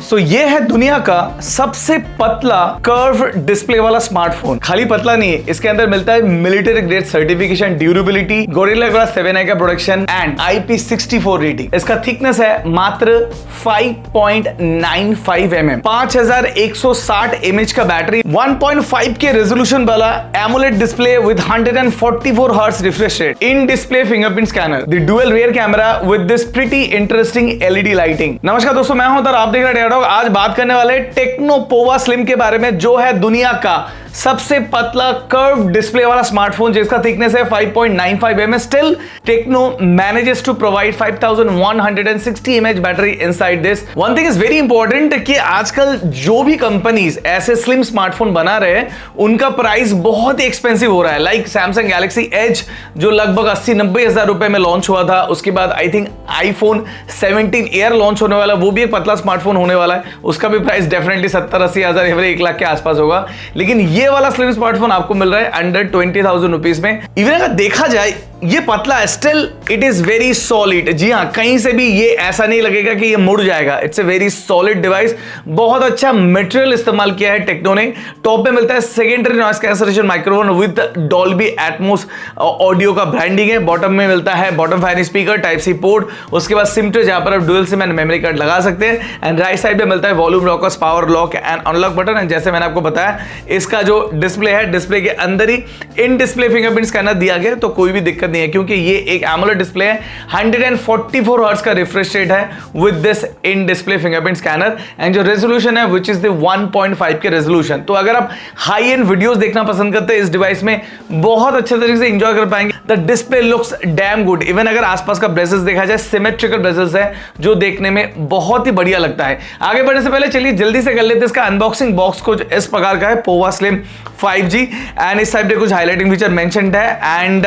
सो ये है दुनिया का सबसे पतला कर्व डिस्प्ले वाला स्मार्टफोन। खाली पतला नहीं है, इसके अंदर मिलता है military grade certification, durability, gorilla glass 7i का प्रोडक्शन एंड IP64 रेटिंग। इसका थिकनेस है मात्र 5.95 mm, 5160 mAh का बैटरी, 1.5 के रेजोल्यूशन वाला AMOLED display with 144 hertz refresh rate, in display fingerprint scanner, the dual rear camera with this pretty interesting LED lighting. नमस्कार दोस्तों, मैं हूं और आप देख रहे हैं टेक्नो। आज बात करने वाले टेक्नो पोवा स्लिम के बारे में, जो है दुनिया का सबसे पतला कर्व डिस्प्ले वाला स्मार्टफोन जिसका थिकनेस है 5.95 mm। Still Tecno manages to provide 5160 mAh battery inside this. One thing is very important कि आजकल जो भी कंपनीज ऐसे स्लिम स्मार्टफोन बना रहे हैं उनका प्राइस बहुत ही एक्सपेंसिव हो रहा है। लाइक सैमसंग गैलेक्सी एज जो लगभग 80-90 हजार रुपए में लॉन्च हुआ था, उसके बाद I think iPhone 17 air launch होने वाला, वो भी एक पतला स्मार्टफोन होने वाला है, उसका भी प्राइस डेफिनेटली 70-80 हजार या फिर 1 लाख के आसपास होगा। लेकिन ये वाला स्लिम स्मार्टफोन आपको मिल रहा है अंडर 20,000 रुपीज में। इवन अगर देखा जाए ये पतला है, still it is very solid. जी हाँ, कहीं से भी ये ऐसा नहीं लगेगा कि ये मुड़ जाएगा। It's a very solid device. बहुत अच्छा मटेरियल इस्तेमाल किया है टेक्नो ने। टॉप पे मिलता है secondary noise cancellation microphone with Dolby Atmos audio का ब्रांडिंग है। बॉटम में मिलता है bottom fire speaker, type C port, उसके बाद सिम टू, जहां पर आप dual SIM and memory card लगा सकते हैं। एंड राइट साइड पे मिलता है volume lockers, power lock and unlock button. And जैसे मैंने आपको बताया, इसका जो डिस्प्ले है, डिस्प्ले के अंदर ही इन डिस्प्ले फिंगरप्रिंट स्कैनर दिया गया, तो कोई भी दिक्कत नहीं है क्योंकि ये एक एमोलेड डिस्प्ले है। 144 हर्ट्ज का रिफ्रेश रेट है with this in display fingerprint scanner. And जो रेजोल्यूशन है विच इज द 1.5 के रेजोल्यूशन। तो अगर आप हाई एंड वीडियोस देखना पसंद करते हैं, इस डिवाइस में बहुत अच्छे तरीके से एंजॉय कर पाएंगे। The display looks damn good. Even अगर आसपास का ब्रेसेस देखा जाए, सिमेट्रिकल ब्रेसेस है जो देखने में बहुत ही बढ़िया लगता है। आगे बढ़ने से पहले चलिए जल्दी से कर लेते हैं इसका अनबॉक्सिंग। बॉक्स कुछ इस प्रकार का है, पोवा स्लिम 5G, एंड इस साइड पे कुछ हाईलाइटिंग फीचर मेंशन्ड है एंड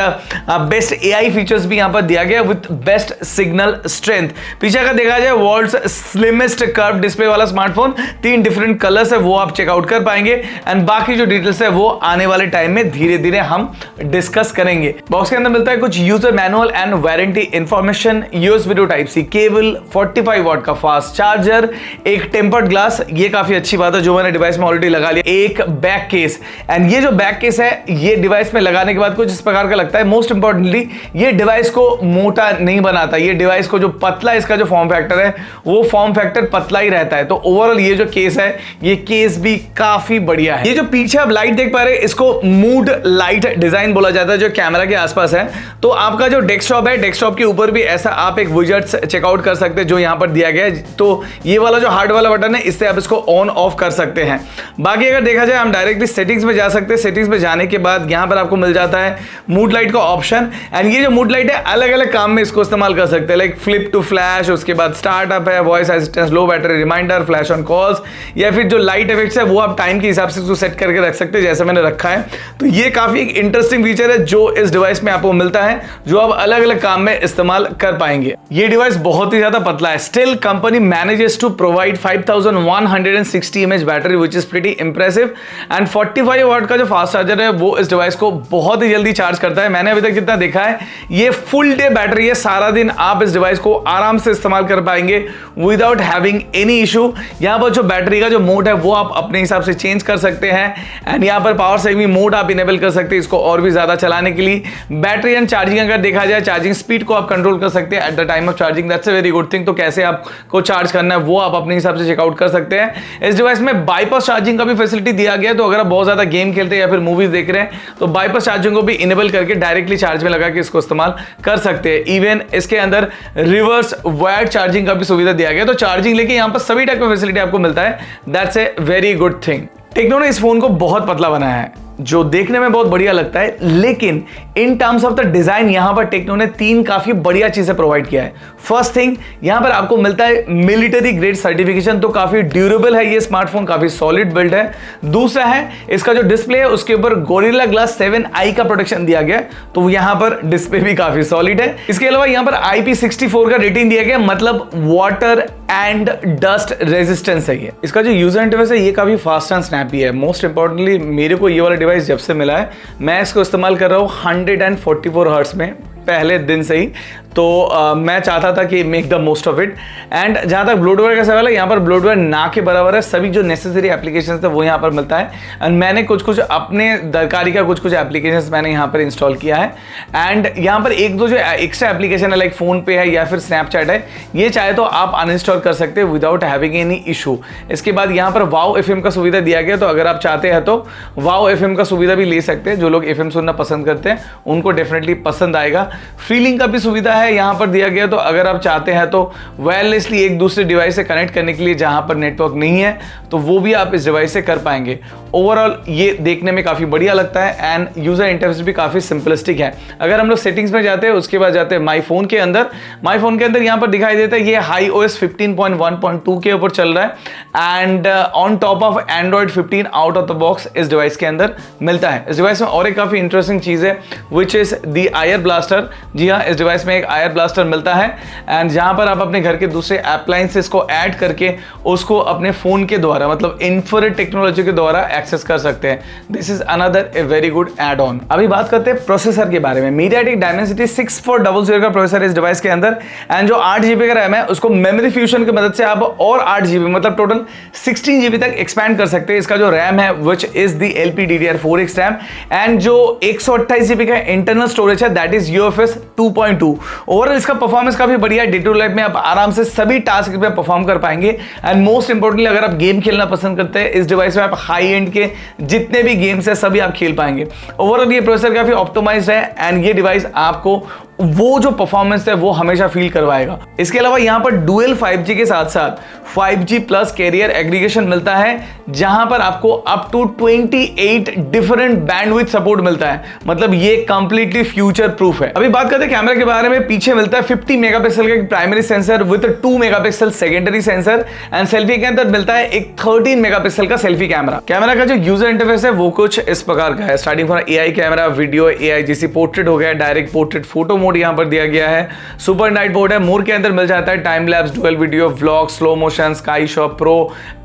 बेस्ट AI फीचर्स भी यहां पर दिया गया विद बेस्ट सिग्नल स्ट्रेंथ। पीछे का देखा जाए, वर्ल्ड्स स्लिमेस्ट कर्व डिस्प्ले वाला स्मार्टफोन, 3 डिफरेंट कलर्स है, वो आप चेकआउट कर पाएंगे। एंड बाकी जो डिटेल्स है वो आने वाले टाइम में धीरे धीरे हम डिस्कस करेंगे। बॉक्स के अंदर मिलता है कुछ user manual and warranty information, USB to type C cable, 45 watt का फास्ट चार्जर, एक टेम्पर्ड ग्लास, ये काफी अच्छी बात है जो मैंने डिवाइस में ऑलरेडी लगा लिया, एक बैक केस। एंड ये जो बैक केस है, ये डिवाइस में लगाने के बाद कुछ इस प्रकार का लगता है। मोस्ट इंपॉर्टेंटली, ये डिवाइस को मोटा नहीं बनाता, ये डिवाइस को जो पतला इसका जो फॉर्म फैक्टर है, वो फॉर्म फैक्टर पतला ही रहता है। तो ओवरऑल ये जो केस है, ये केस भी काफी बढ़िया है। ये जो पीछे आप लाइट देख पा रहे हैं, इसको मूड लाइट डिजाइन बोला जाता है, जो कैमरा के आसपास है। तो आपका जो डेस्कटॉप है, डेस्कटॉप के ऊपर भी ऐसा आप एक विजेट्स चेकआउट कर सकते हैं जो यहां पर दिया गया है। तो ये वाला जो हार्ड वाला बटन है, इससे आप इसको ऑन ऑफ कर सकते हैं। बाकी अगर देखा जाए, हम डायरेक्टली सेटिंग्स में जा सकते हैं। सेटिंग्स में जाने के बाद यहां पर आपको मिल जाता है मूड लाइट का ऑप्शन। एंड ये जो मूड लाइट है, अलग अलग काम में इसको इस्तेमाल कर सकते हैं, लाइक फ्लिप टू फ्लैश, उसके बाद स्टार्टअप है, voice assistance, low battery reminder, flash on calls, या फिर जो लाइट इफेक्ट्स है वो आप टाइम के हिसाब से इसको सेट करके रख सकते हैं, जैसे मैंने रखा है। तो ये काफी एक इंटरेस्टिंग फीचर है जो इस डिवाइस में आपको मिलता है, जो आप अलग अलग काम में इस्तेमाल कर पाएंगे। ये डिवाइस बहुत ही ज्यादा पतला है। Still company manages to provide 5160 mAh battery which is pretty impressive. And 45 watt का जो फास्ट चार्जर है, वो इस डिवाइस को बहुत ही जल्दी चार्ज करता है। मैंने अभी तक जितना देखा है, ये फुल डे बैटरी है। सारा दिन आप इस डिवाइस को आराम से इस्तेमाल कर पाएंगे विदाउट हैविंग एनी इशू। यहां पर जो बैटरी का जो मोड है, वो आप अपने हिसाब से चेंज कर सकते हैं। एंड यहां पर पावर सेविंग मोड आप इनेबल कर सकते हैं इसको और भी ज्यादा चलाने के लिए। बैटरी एंड चार्जिंग अगर देखा जाए, चार्जिंग स्पीड को आप कंट्रोल कर सकते हैं at the time of charging. That's a very good thing. तो कैसे आपको चार्ज करना है वो आप अपने हिसाब से चेकआउट कर सकते हैं। इस डिवाइस में बाईपास चार्जिंग का भी फैसिलिटी दिया गया है। तो अगर आप बहुत ज्यादा गेम खेलते हैं या फिर मूवीज देख रहे हैं, तो बाईपास चार्जिंग को भी इनेबल करके डायरेक्टली चार्ज में लगा के इसको इस्तेमाल कर सकते हैं। इवन इसके अंदर रिवर्स वायर्ड चार्जिंग का भी सुविधा दिया गया, तो चार्जिंग लेके यहां पर सभी टाइप का फैसिलिटी आपको मिलता है। That's a very good thing. Tecno ने इस फोन को बहुत पतला बनाया है, जो देखने में बहुत बढ़िया लगता है, लेकिन in terms of the design यहां पर टेक्नो ने 3 काफी बढ़िया चीजें प्रोवाइड किया है। फर्स्ट थिंग, यहां पर आपको मिलता है मिलिट्री ग्रेड सर्टिफिकेशन, तो काफी ड्यूरेबल है ये स्मार्टफोन, काफी सॉलिड बिल्ड है। दूसरा है इसका जो डिस्प्ले है, उसके ऊपर गोरिल्ला ग्लास 7i का प्रोटेक्शन दिया गया, तो यहां पर डिस्प्ले भी काफी सॉलिड है। इसके अलावा यहां पर IP64 का रेटिंग दिया गया, मतलब वाटर एंड डस्ट रेजिस्टेंस है ये। इसका जो यूजर इंटरफेस है, ये काफी फास्ट एंड स्नैपी है। मोस्ट इंपॉर्टेंटली, मेरे को ये वाला डिवाइस जब से मिला है, मैं इसको इस्तेमाल कर रहा हूँ 144 हर्ट्ज में। पहले दिन से ही। तो मैं चाहता था कि make the most of it. And जहाँ तक ब्लोटवेयर का सवाल है, यहाँ पर ब्लोटवेयर ना के बराबर है, सभी जो नेसेसरी एप्लीकेशन थे वो यहाँ पर मिलता है। एंड मैंने कुछ अपने दरकारी का कुछ एप्लीकेशन मैंने यहाँ पर इंस्टॉल किया है। एंड यहाँ पर एक दो जो एक्स्ट्रा एप्लीकेशन है लाइक फोन पे है या फिर स्नैपचैट है, ये चाहे तो आप अनइंस्टॉल कर सकते हैं विदाउट हैविंग एनी इशू। इसके बाद यहाँ पर वाओ एफएम का सुविधा दिया गया, तो अगर आप चाहते हैं तो वाओ एफएम का सुविधा भी ले सकते हैं। जो लोग एफएम सुनना पसंद करते हैं उनको डेफिनेटली पसंद आएगा। फ्री लिंक का भी सुविधा है यहाँ पर दिया गया, तो अगर आप चाहते हैं तो वायरलेसली एक दूसरे डिवाइस से कनेक्ट करने के लिए जहाँ पर नेटवर्क नहीं है तो वो भी आप इस डिवाइस से कर पाएंगे। ओवरऑल ये देखने में काफ़ी बढ़िया लगता है एंड यूज़र इंटरफेस भी काफ़ी सिंपलिस्टिक है। अगर हम लोग सेटिंग्स में जाते हैं, उसके बाद जाते हैं माई फोन के अंदर यहाँ पर दिखाई देता है ये iOS 15.1.2 के ऊपर चल रहा है and on top of Android 15 out of the box इस डिवाइस के अंदर मिलता है। इस डिवाइस में और एक काफ़ी इंटरेस्टिंग चीज़ है which is the Eyre blaster. जी हाँ, इस डिवाइस में एक आयर ब्लास्टर मिलता है एंड जहाँ पर आप अपने घर के दूसरे एप्लायंसेस को ऐड करके उसको अपने फ़ोन के द्वारा मतलब इंफ्रारेड टेक्नोलॉजी के द्वारा एक्सेस कर सकते हैं। This is another a very good add on. अभी बात करते हैं प्रोसेसर के बारे में। MediaTek Dimensity 6400 का प्रोसेसर इस डिवाइस के अंदर एंड जो 8 GB का रैम है उसको मेमोरी फ्यूजन की मदद से आप और 8 GB मतलब टोटल 16 GB तक एक्सपैंड कर सकते हैं। इसका जो रैम है which is the LPDDR4X RAM and जो 128 GB का इंटरनल स्टोरेज है दैट इज UFS 2.2। ओवरऑल इसका परफॉर्मेंस काफी बढ़िया है। डे टू लाइफ में आप आराम से सभी टास्क पे परफॉर्म कर पाएंगे एंड मोस्ट इंपोर्टेंटली अगर आप गेम खेलना पसंद करते हैं इस डिवाइस में आप हाई एंड के जितने भी गेम्स है सभी आप खेल पाएंगे। ओवरऑल ये प्रोसेसर काफी ऑप्टिमाइज्ड है एंड ये डिवाइस आपको वो जो परफॉर्मेंस है वो हमेशा फील करवाएगा। इसके अलावा यहाँ पर डुअल 5G के साथ साथ 5G प्लस कैरियर एग्रीगेशन मिलता है जहां पर आपको up to 28 different bandwidth support मिलता है। मतलब ये कंप्लीटली फ्यूचर प्रूफ है। अभी बात करते हैं कैमरा के बारे में। पीछे मिलता है 50 मेगापिक्सल का primary sensor with 2 megapixel secondary sensor and selfie के अंदर मिलता है एक 13 मेगापिक्सल का सेल्फी कैमरा। कैमरा का जो यूजर इंटरफेस है वो कुछ इस प्रकार का है। Starting from AI camera, video, AIGC portrait हो गया, डायरेक्ट पोर्ट्रेट फोटो मोड यहां पर दिया गया है, सुपर नाइट मोड है, मोड के अंदर मिल जाता है time lapse, dual video, vlog, slow motion, sky shot pro,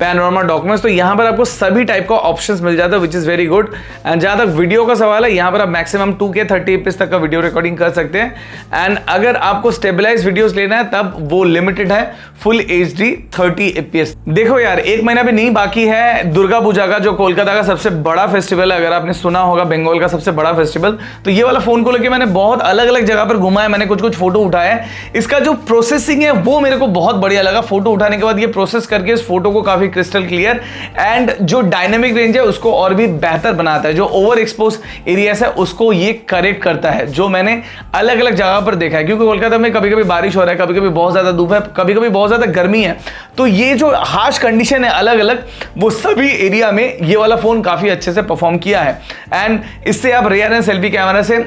panorama, documents. तो यहां पर आपको सभी टाइप का ऑप्शंस मिल जाता है which is very good. And जहां तक वीडियो का सवाल है यहां पर आप मैक्सिमम 2K 30 fps तक का वीडियो रिकॉर्डिंग कर सकते हैं एंड अगर आपको स्टेबलाइज वीडियोस लेना है तब वो लिमिटेड है फुल HD 30 fps। देखो यार, एक महीना भी नहीं बाकी है दुर्गा पूजा का, जो कोलकाता का सबसे बड़ा फेस्टिवल है। अगर आपने सुना होगा बंगाल का सबसे बड़ा फेस्टिवल, तो ये वाला फोन को लेके मैंने बहुत अलग अलग जगह पर घुमा है, मैंने कुछ फोटो उठाया है। इसका जो प्रोसेसिंग है वो मेरे को बहुत बढ़िया लगा। फोटो उठाने के बाद ये प्रोसेस करके इस फोटो को काफी क्रिस्टल क्लियर एंड जो डायनेमिक रेंज है उसको और भी बेहतर बनाता है। जो ओवर एक्सपोज एरियाज है उसको ये करेक्ट करता है, जो मैंने अलग अलग जगह पर देखा है। क्योंकि कोलकाता में कभी कभी बारिश हो रहा है, कभी कभी बहुत ज्यादा धूप है, कभी कभी बहुत ज्यादा गर्मी है, तो ये जो हार्श कंडीशन है अलग अलग, वो सभी एरिया में ये वाला फोन काफी अच्छे से परफॉर्म किया है। एंड इससे आप रियर एंड सेल्फी कैमरा से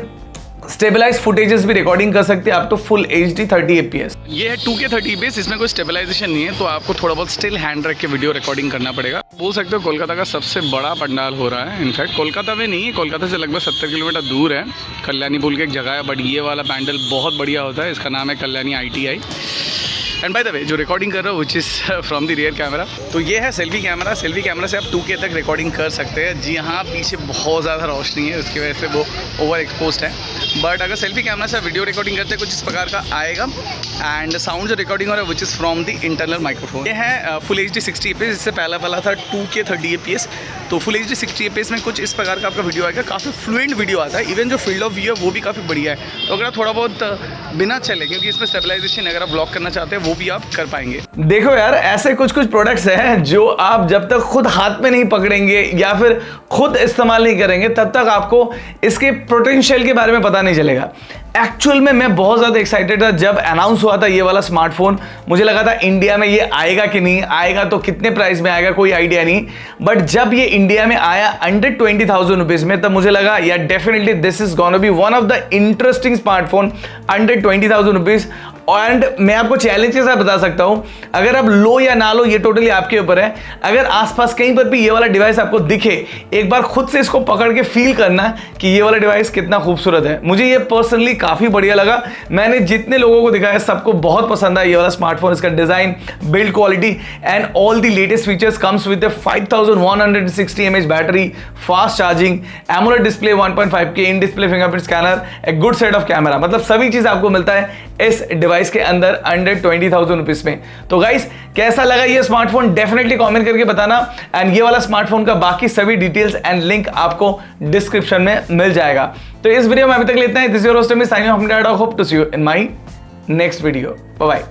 स्टेबलाइज फुटेजेस भी रिकॉर्डिंग कर सकते हैं आप तो फुल HD 30 fps। ये है 2K 30 fps, इसमें कोई स्टेबलाइजेशन नहीं है, तो आपको थोड़ा बहुत स्टिल हैंड रख के वीडियो रिकॉर्डिंग करना पड़ेगा। बोल सकते हो कोलकाता का सबसे बड़ा पंडाल हो रहा है। इनफैक्ट कोलकाता में नहीं है, कोलकाता से लगभग 70 किलोमीटर दूर है, कल्याणी बोल के एक जगह है, बट ये वाला पैंडल बहुत बढ़िया होता है। इसका नाम है Kalyani ITI। And by the way जो रिकॉर्डिंग कर रहा हूँ which is from the rear camera, तो ये है सेल्फी कैमरा। सेल्फी कैमरा से आप 2K तक रिकॉर्डिंग कर सकते हैं। जी हाँ, पीछे बहुत ज़्यादा रोशनी है, उसकी वजह से वो ओवर एक्सपोज्ड है, बट अगर सेल्फी कैमरा से वीडियो रिकॉर्डिंग करते हैं कुछ इस प्रकार का आएगा। एंड साउंड जो रिकॉर्डिंग हो रहा है which is from the internal microphone. ये है फुल HD 60 fps, इससे पहला था 2K 30 fps। तो फुल HD 60 fps में कुछ इस प्रकार का आपका वीडियो आएगा, काफ़ी फ्लुएंट वीडियो आता है। इवन जो फील्ड ऑफ व्यू है वो भी काफ़ी बढ़िया है। तो अगर आप थोड़ा बहुत बिना चले, क्योंकि इसमें स्टेबलाइजेशन अगर आप ब्लॉक करना चाहते हैं वो भी आप कर पाएंगे। देखो यार, ऐसे कुछ प्रोडक्ट्स हैं जो आप जब तक खुद हाथ में नहीं पकड़ेंगे या फिर खुद इस्तेमाल नहीं करेंगे तब तक आपको इसके पोटेंशियल के बारे में पता नहीं चलेगा। एक्चुअल में मैं बहुत ज़्यादा एक्साइटेड था जब अनाउंस हुआ था ये वाला स्मार्टफोन। मुझे लगा था इंडिया में ये आएगा कि नहीं आएगा, तो कितने प्राइस में आएगा कोई आइडिया नहीं, बट जब ये इंडिया में आया अंडर 20,000 रुपीज़ में, तब मुझे लगा यार definitely this is gonna be one of the interesting smartphone under 20,000 rupees. And मैं आपको चैलेंज के साथ बता सकता हूं, अगर आप लो या ना लो ये टोटली आपके ऊपर है। अगर आसपास कहीं पर भी ये वाला डिवाइस आपको दिखे, एक बार खुद से इसको पकड़ के फील करना कि ये वाला डिवाइस कितना खूबसूरत है। मुझे ये पर्सनली काफी बढ़िया लगा। मैंने जितने लोगों को दिखाया सबको बहुत पसंद आया ये वाला स्मार्टफोन, इसका design, build quality and all the latest features comes with 5160 mAh battery, fast charging, AMOLED display 1.5K, in display fingerprint scanner, a good set of camera, मतलब सभी चीज आपको मिलता है इस डिवाइस के अंदर अंडर 20,000 रुपीज में। तो गाइस कैसा लगा ये स्मार्टफोन डेफिनेटली कमेंट करके बताना, एंड ये वाला स्मार्टफोन का बाकी सभी डिटेल्स एंड लिंक आपको डिस्क्रिप्शन में मिल जाएगा। तो इस वीडियो में अभी तक लेते हैं। This is your host signing off, hope to see you in my next video. Bye bye.